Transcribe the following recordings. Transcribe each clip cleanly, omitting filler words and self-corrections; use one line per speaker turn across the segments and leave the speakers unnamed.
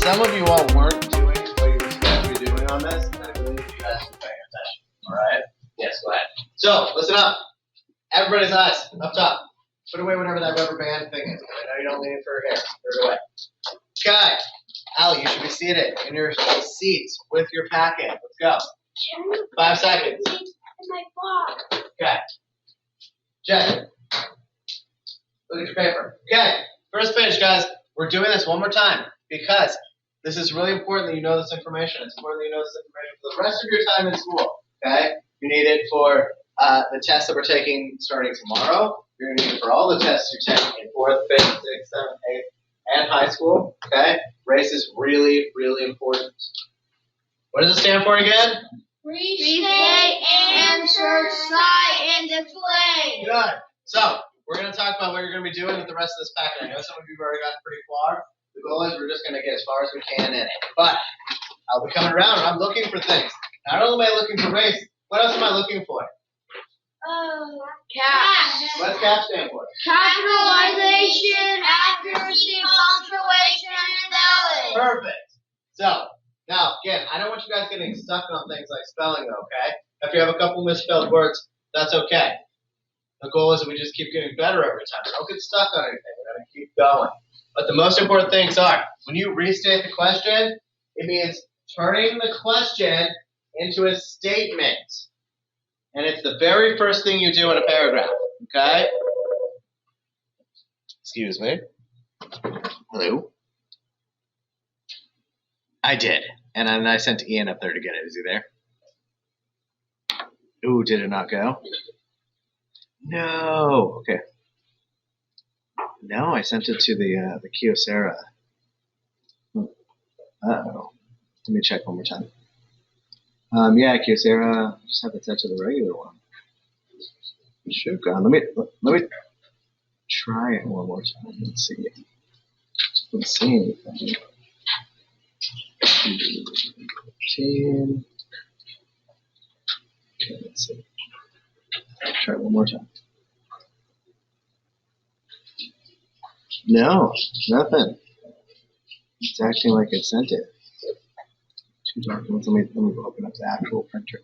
some of you all weren't doing what you were supposed to be doing on this, and I really need you guys to be paying attention. All right? Yes, go ahead. So, listen up. Everybody's eyes, up top. Put away whatever that rubber band thing is. I know you don't need it for hair. Put it away. Okay. Allie, you should be seated in your seat with your packet. Let's go. 5 seconds. Okay. Jen, look at your paper. Okay. First page, guys. We're doing this one more time because this is really important that you know this information. It's important that you know this information for the rest of your time in school. Okay? You need it for the tests that we're taking starting tomorrow. You're going to need it for all the tests you're taking in 4th, 5th, 6th, 7th, 8th, and high school. Okay? Race is really, really important. What does it stand for again?
Restate, answer, cite, and explain.
Good. So, we're going to talk about what you're going to be doing with the rest of this packet. I know some of you have already gotten pretty far. The goal is we're just going to get as far as we can in it. But I'll be coming around and I'm looking for things. Not only am I looking for race, what else am I looking for?
CAASPP.
What's CAASPP stand for?
Capitalization, accuracy, punctuation, and spelling.
Perfect. So, now, again, I don't want you guys getting stuck on things like spelling, though, okay? If you have a couple misspelled words, that's okay. The goal is that we just keep getting better every time. Don't get stuck on anything. We're going to keep going. But the most important things are, when you restate the question, it means turning the question into a statement. And it's the very first thing you do in a paragraph, okay? Excuse me. Hello? I did. And then I sent Ian up there to get it. Is he there? Ooh, did it not go? No. Okay. No, I sent it to the Kyocera. Uh-oh. Let me check one more time. Yeah, Kyocera, just have it set to the regular one. It should have gone. Let me try it one more time. Let's see. Let's see anything. 15. Okay, let's see. Try it one more time. No, nothing. It's acting like it sent it. 2 documents. Let me open up the actual printer.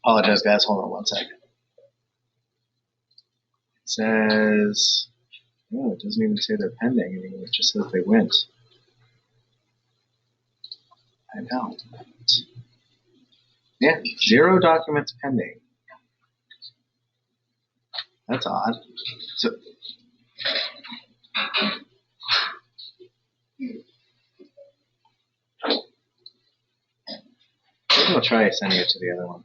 Apologize, guys. Hold on one second. It says, no, it doesn't even say they're pending anymore. It just says they went. I know. Yeah, 0 documents pending. That's odd. So, maybe I'll try sending it to the other one.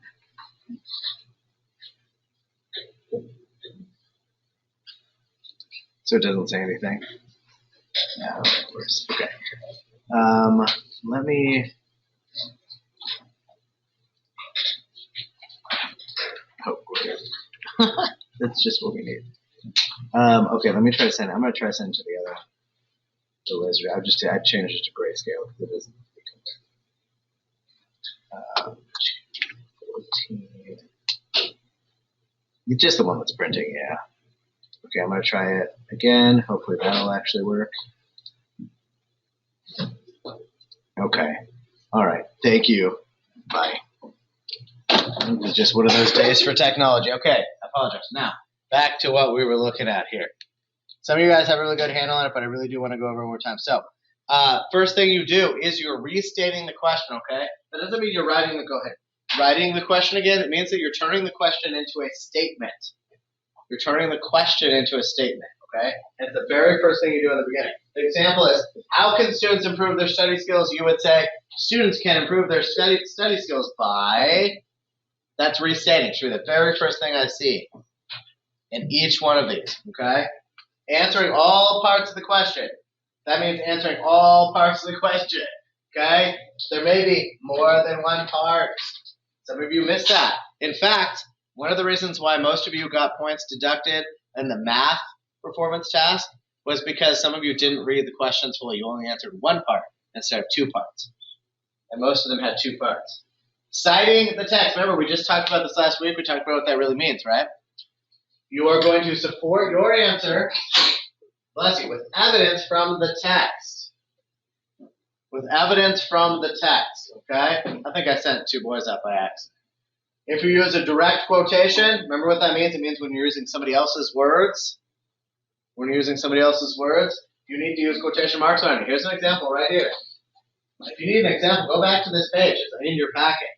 So it doesn't say anything. No, of course. Okay. Let me. Oh, that's just what we need. Okay, let me try to send it. I'm going to try to send it to the other one. The lizard. I've changed it to grayscale because it isn't. 14. Just the one that's printing, yeah. Okay, I'm going to try it again. Hopefully that'll actually work. Okay. All right. Thank you. Bye. It was just one of those days for technology. Okay. I apologize. Now, back to what we were looking at here. Some of you guys have a really good handle on it, but I really do want to go over it one more time. So, first thing you do is you're restating the question, okay? That doesn't mean you're writing the question again. It means that you're turning the question into a statement. You're turning the question into a statement, okay? And it's the very first thing you do in the beginning. The example is, how can students improve their study skills? You would say, students can improve their study skills by, that's restating. Should be the very first thing I see in each one of these, okay? Answering all parts of the question. That means answering all parts of the question, okay? There may be more than one part. Some of you missed that. In fact, one of the reasons why most of you got points deducted in the math performance task was because some of you didn't read the questions fully. You only answered one part instead of 2 parts. And most of them had 2 parts. Citing the text. Remember, we just talked about this last week. We talked about what that really means, right? You are going to support your answer, bless you, with evidence from the text. with evidence from the text, okay? I think I sent 2 boys out by accident. If you use a direct quotation, remember what that means? It means when you're using somebody else's words. When you're using somebody else's words, you need to use quotation marks on it. Here's an example right here. If you need an example, go back to this page. It's in your packet,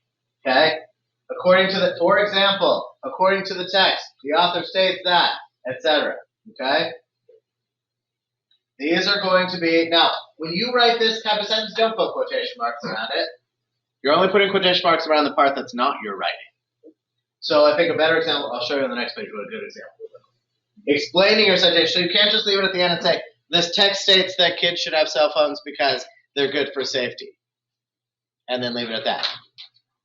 okay? For example, according to the text, the author states that, etc., okay? These are going to be, now, when you write this type of sentence, don't put quotation marks around it. You're only putting quotation marks around the part that's not your writing. So I think a better example, I'll show you on the next page what a good example is. Explaining your citation. So you can't just leave it at the end and say, this text states that kids should have cell phones because they're good for safety. And then leave it at that.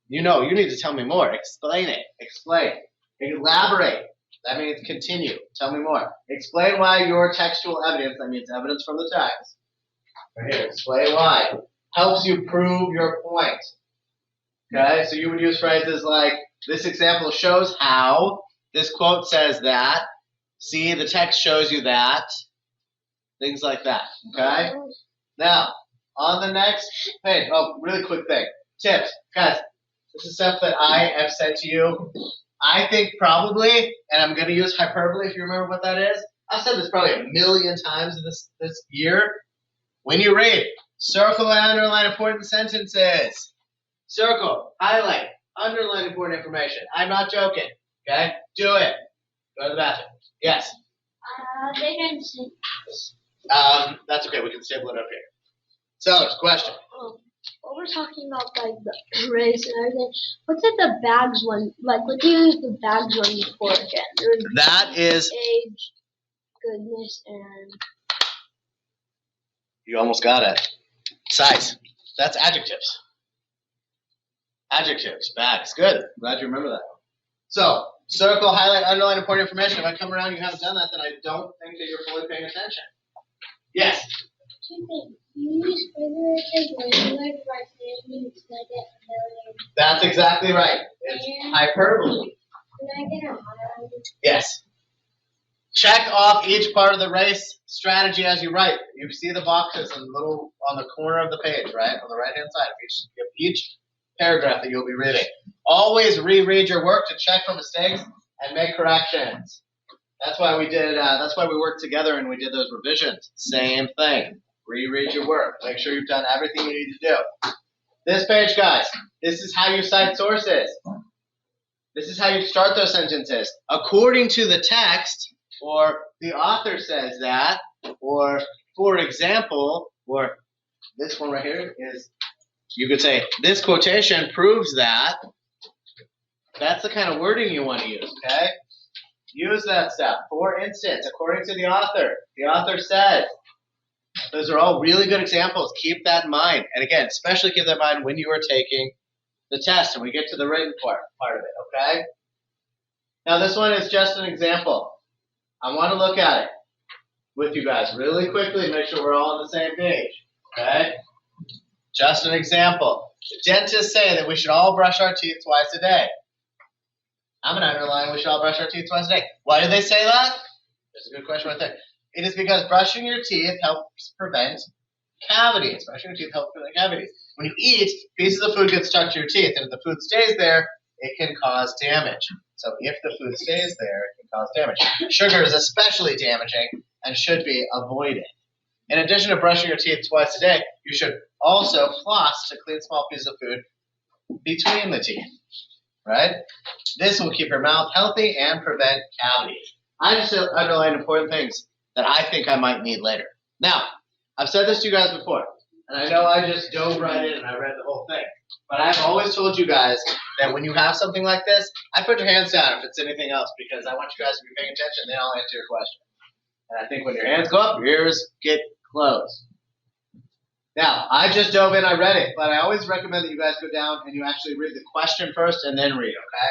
You need to tell me more. Explain it. Explain. Elaborate. That means continue. Tell me more. Explain why your textual evidence, that means evidence from the text. Right here. Explain why. Helps you prove your point. Okay? So you would use phrases like, this example shows how. This quote says that. See, the text shows you that. Things like that. Okay? Now, on the next page, really quick thing. Tips. Guys, this is stuff that I have said to you. I think probably, and I'm going to use hyperbole if you remember what that is. I've said this probably 1 million times this year. When you read, circle and underline important sentences. Circle, highlight, underline important information. I'm not joking. Okay? Do it. Go to the bathroom. Yes?
They didn't say.
That's okay. We can stable it up here. So, question.
What we're talking about, like the race and everything. What's it the bags one? Like, what do you use the bags one for again?
That is
age, goodness, and
you almost got it. Size. That's adjectives. Adjectives. Bags. Good. Glad you remember that. So, circle, highlight, underline important information. If I come around and you haven't done that, then I don't think that you're fully paying attention. Yes?
2 things. You use figurative language like statements that get familiar.
That's exactly right. It's hyperbole.
Can I get a highlight?
Yes. Check off each part of the race strategy as you write. You see the boxes on the corner of the page, right? On the right-hand side of each paragraph that you'll be reading. Always reread your work to check for mistakes and make corrections. That's why we did. That's why we worked together and we did those revisions. Same thing. Reread your work. Make sure you've done everything you need to do. This page, guys. This is how you cite sources. This is how you start those sentences. According to the text, or the author says that, or for example, or this one right here is, you could say, this quotation proves that. That's the kind of wording you want to use, okay? Use that stuff. For instance, according to the author says. Those are all really good examples. Keep that in mind. And again, especially keep that in mind when you are taking the test and we get to the written part of it, okay? Now this one is just an example. I want to look at it with you guys really quickly and make sure we're all on the same page, okay? Just an example. The dentists say that we should all brush our teeth twice a day. I'm going to underline we should all brush our teeth twice a day. Why do they say that? That's a good question right there. It is because brushing your teeth helps prevent cavities. Brushing your teeth helps prevent cavities. When you eat, pieces of food get stuck to your teeth, and if the food stays there, it can cause damage. So if the food stays there, it can cause damage. Sugar is especially damaging and should be avoided. In addition to brushing your teeth twice a day, you should also floss to clean small pieces of food between the teeth, right? This will keep your mouth healthy and prevent cavities. I just underlined important things that I think I might need later. Now, I've said this to you guys before, and I know I just dove right in and I read the whole thing, but I've always told you guys that when you have something like this, I put your hands down if it's anything else, because I want you guys to be paying attention, then I'll answer your question. And I think when your hands go up, your ears get closed. Now, I just dove in, I read it, but I always recommend that you guys go down and you actually read the question first and then read, okay?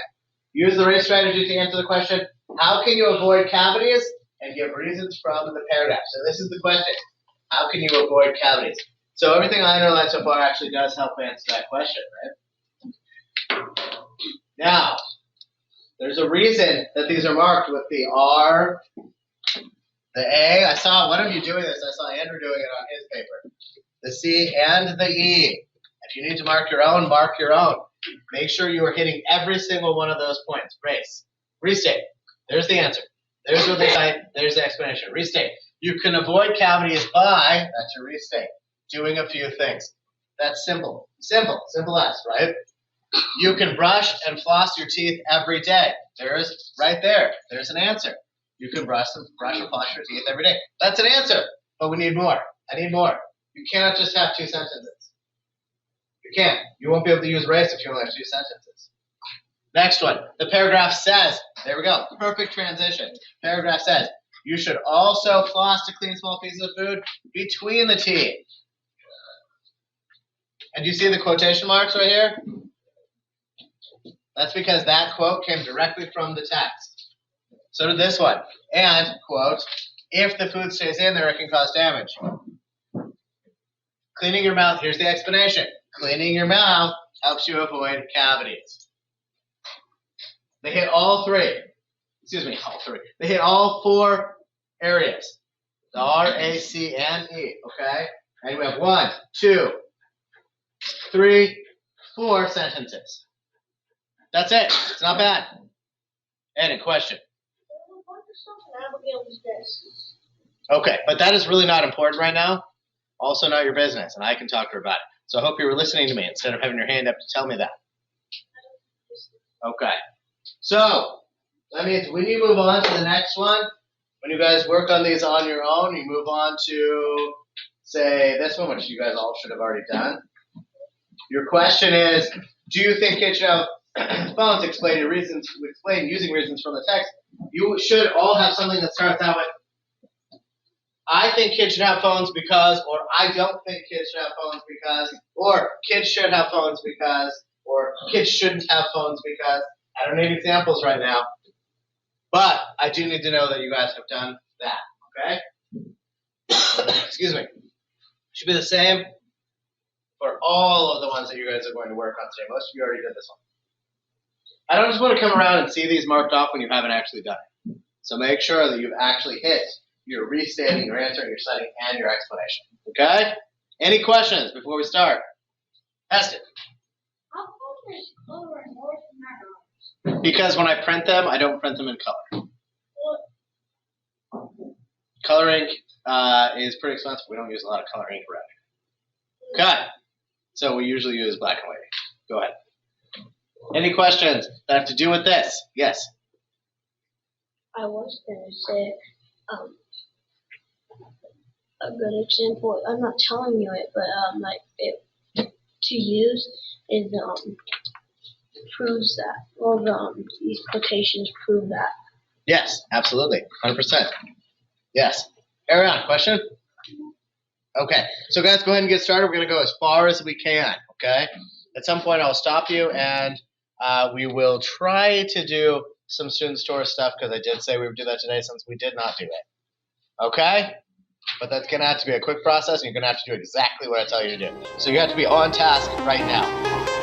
Use the race strategy to answer the question, how can you avoid cavities? And give reasons from the paragraph. So this is the question. How can you avoid cavities? So everything I underlined so far actually does help answer that question, right? Now, there's a reason that these are marked with the R, the A. I saw one of you doing this. I saw Andrew doing it on his paper. the C, and the E. If you need to mark your own, mark your own. Make sure you are hitting every single one of those points. Race. Restate. There's the answer. There's what they cite. There's the explanation. Restate. You can avoid cavities by, that's your restate, doing a few things. That's simple. Simple as, right? You can brush and floss your teeth every day. There's right there. There's an answer. You can brush and floss your teeth every day. That's an answer. But we need more. I need more. You cannot just have 2 sentences. You can't. You won't be able to use race if you only have 2 sentences. Next one. The paragraph says, there we go. Perfect transition. Paragraph says, you should also floss to clean small pieces of food between the teeth. And do you see the quotation marks right here? That's because that quote came directly from the text. So did this one. And, quote, if the food stays in there, it can cause damage. Cleaning your mouth, here's the explanation. Cleaning your mouth helps you avoid cavities. They hit all 3. Excuse me, all 3. They hit all 4 areas. The R, A, C, and E, okay? And we have 1, 2, 3, 4 sentences. That's it. It's not bad. Any question? Okay, but that is really not important right now. Also not your business, and I can talk to her about it. So I hope you were listening to me instead of having your hand up to tell me that. Okay. So that means when you move on to the next one, when you guys work on these on your own, you move on to, say, this one, which you guys all should have already done. Your question is, do you think kids should have phones? Explain using reasons from the text. You should all have something that starts out with, I think kids should have phones because, or I don't think kids should have phones because, or kids should have phones because, or kids shouldn't have phones because. I don't need examples right now, but I do need to know that you guys have done that, okay? Excuse me. Should be the same for all of the ones that you guys are going to work on today. Most of you already did this one. I don't just want to come around and see these marked off when you haven't actually done it. So make sure that you've actually hit your restating, your answering, your citing, and your explanation. Okay? Any questions before we start? Test it.
How come is color and more than that?
Because when I print them, I don't print them in color. Color ink is pretty expensive. We don't use a lot of color ink around here. Okay. So we usually use black and white ink. Go ahead. Any questions that have to do with this? Yes.
I was going to say a good example. I'm not telling you it, but like to use is proves that. Well, these quotations prove that.
Yes, absolutely, 100%. Yes. Ariana, question? Okay. So guys, go ahead and get started. We're going to go as far as we can. Okay. At some point, I'll stop you and we will try to do some student store stuff because I did say we would do that today since we did not do it. Okay? But that's going to have to be a quick process and you're going to have to do exactly what I tell you to do. So you have to be on task right now.